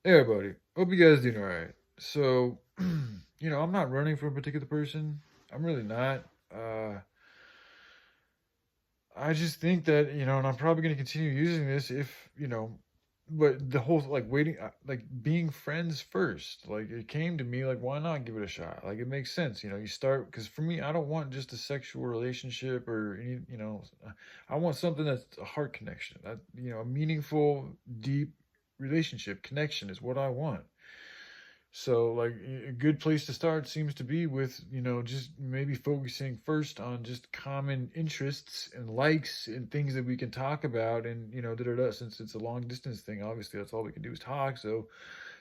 Hey everybody, hope you guys doing all right. So, I'm not running for a particular person. I'm really not. I just think that and I'm probably going to continue using this if but the whole like waiting, like being friends first. Like it came to me like, why not give it a shot? Like it makes sense. You start because for me, I don't want just a sexual relationship or I want something that's a heart connection. That a meaningful, deep relationship connection is what I want. So, like, a good place to start seems to be with, just maybe focusing first on just common interests and likes and things that we can talk about. And, da da da. Since it's a long distance thing, obviously, that's all we can do is talk. So,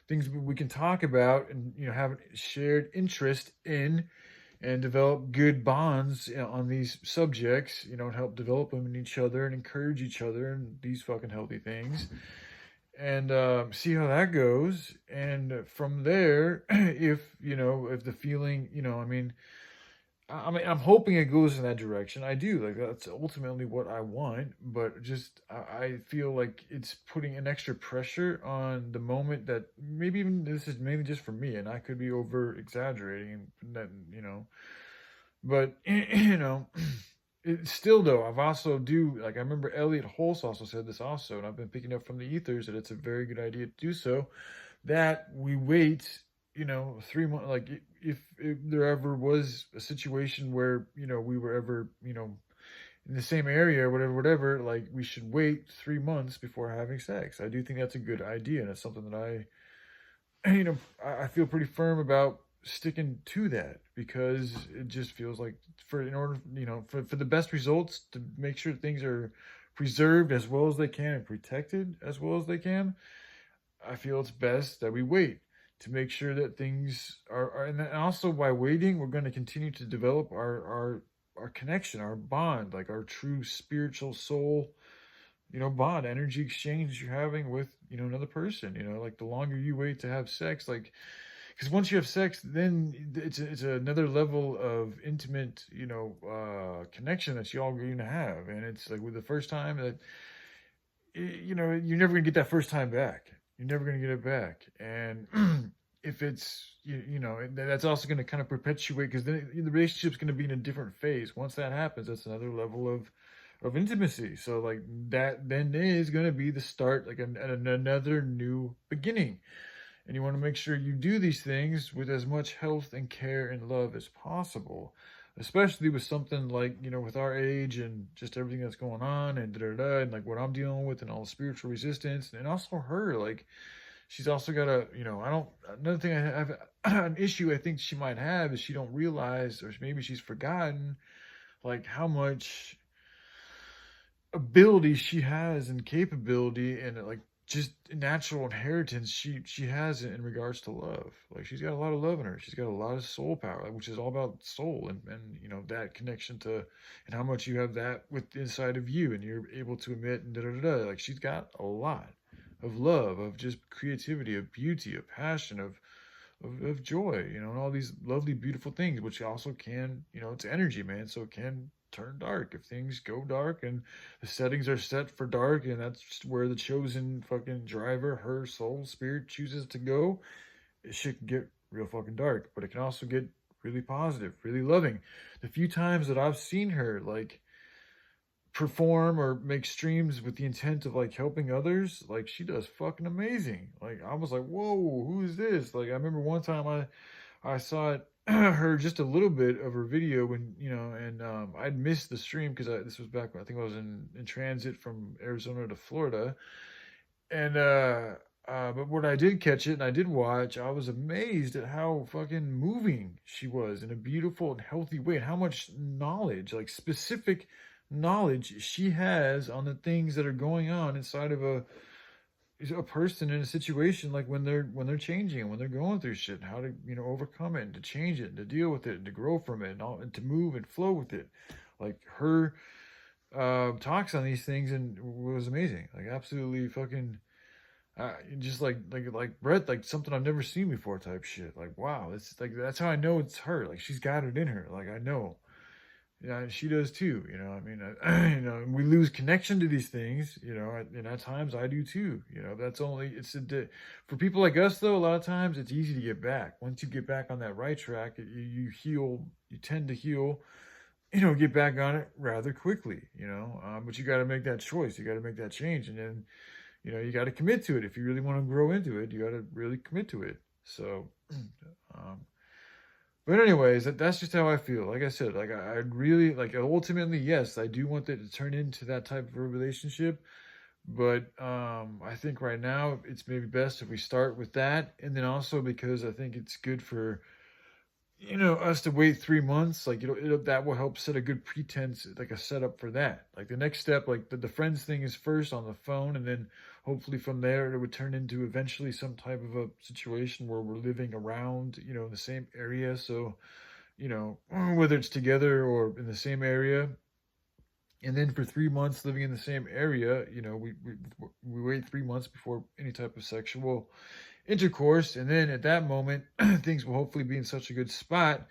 things we can talk about and, have a shared interest in and develop good bonds on these subjects, and help develop them in each other and encourage each other and these fucking healthy things and see how that goes. And from there, if the feeling, I'm hoping it goes in that direction. I do like that's ultimately what I want, but just I feel like it's putting an extra pressure on the moment that maybe even this is maybe just for me, and I could be over exaggerating, and that but it's still though, I've also do like I remember Elliot Holst also said this also, and I've been picking up from the ethers that it's a very good idea to do so. That we wait, 3 months. Like if there ever was a situation where we were ever in the same area or whatever, whatever, like we should wait 3 months before having sex. I do think that's a good idea, and it's something that I feel pretty firm about sticking to that because it just feels like for in order for the best results to make sure things are preserved as well as they can and protected as well as they can. I feel it's best that we wait to make sure that things are and then also by waiting we're going to continue to develop our connection, our bond, like our true spiritual soul bond, energy exchange you're having with another person. Like the longer you wait to have sex, like because once you have sex, then it's another level of intimate connection that you all going to have. And it's like with the first time that you're never gonna get that first time back. You're never gonna get it back. And if it's that's also going to kind of perpetuate because then the relationship's going to be in a different phase. Once that happens, that's another level of intimacy. So like that then is going to be the start, like another new beginning. And you want to make sure you do these things with as much health and care and love as possible, especially with something like with our age and just everything that's going on and da da da, and like what I'm dealing with and all the spiritual resistance, and also her, like she's also got a I don't another thing I have an issue I think she might have is she don't realize, or maybe she's forgotten, like how much ability she has and capability and like just natural inheritance she has in regards to love. Like she's got a lot of love in her. She's got a lot of soul power, like, which is all about soul and that connection to and how much you have that with inside of you and you're able to emit and da da da. Like she's got a lot of love, of just creativity, of beauty, of passion, of joy, and all these lovely, beautiful things, which also can, it's energy, man. So it can turn dark if things go dark and the settings are set for dark, and that's just where the chosen fucking driver, her soul spirit, chooses to go. Shit can get real fucking dark, but it can also get really positive, really loving. The few times that I've seen her, like, perform or make streams with the intent of like helping others, like she does fucking amazing. Like I was like, whoa, who is this? Like I remember one time I saw it her just a little bit of her video when and I'd missed the stream because this was back when I think I was in transit from Arizona to Florida, and but when I did catch it and I did watch, I was amazed at how fucking moving she was in a beautiful and healthy way, and how much knowledge, like specific knowledge, she has on the things that are going on inside of a person in a situation, like when they're changing and when they're going through shit, and how to overcome it and to change it and to deal with it and to grow from it and, all, and to move and flow with it. Like her talks on these things and was amazing, like absolutely fucking just like Brett, like something I've never seen before type shit. Like wow, it's like that's how I know it's her. Like she's got it in her. Like I know. Yeah, and she does too. I mean, we lose connection to these things. And at times I do too. That's only for people like us though. A lot of times it's easy to get back. Once you get back on that right track, you heal. You tend to heal. Get back on it rather quickly. But you got to make that choice. You got to make that change, and then you got to commit to it. If you really want to grow into it, you got to really commit to it. So, um, but anyways, that's just how I feel. Like I said, like I'd really like ultimately, yes, I do want that to turn into that type of a relationship. But I think right now it's maybe best if we start with that, and then also because I think it's good for us to wait 3 months. Like that will help set a good pretense, like a setup for that. Like the next step, like the friends thing is first on the phone, and then hopefully from there it would turn into eventually some type of a situation where we're living around, in the same area. So whether it's together or in the same area, and then for 3 months living in the same area, we wait 3 months before any type of sexual intercourse, and then at that moment things will hopefully be in such a good spot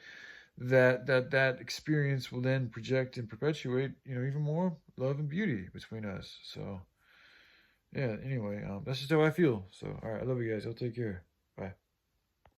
that experience will then project and perpetuate even more love and beauty between us. So yeah, anyway, that's just how I feel. So all right, I love you guys. I'll take care.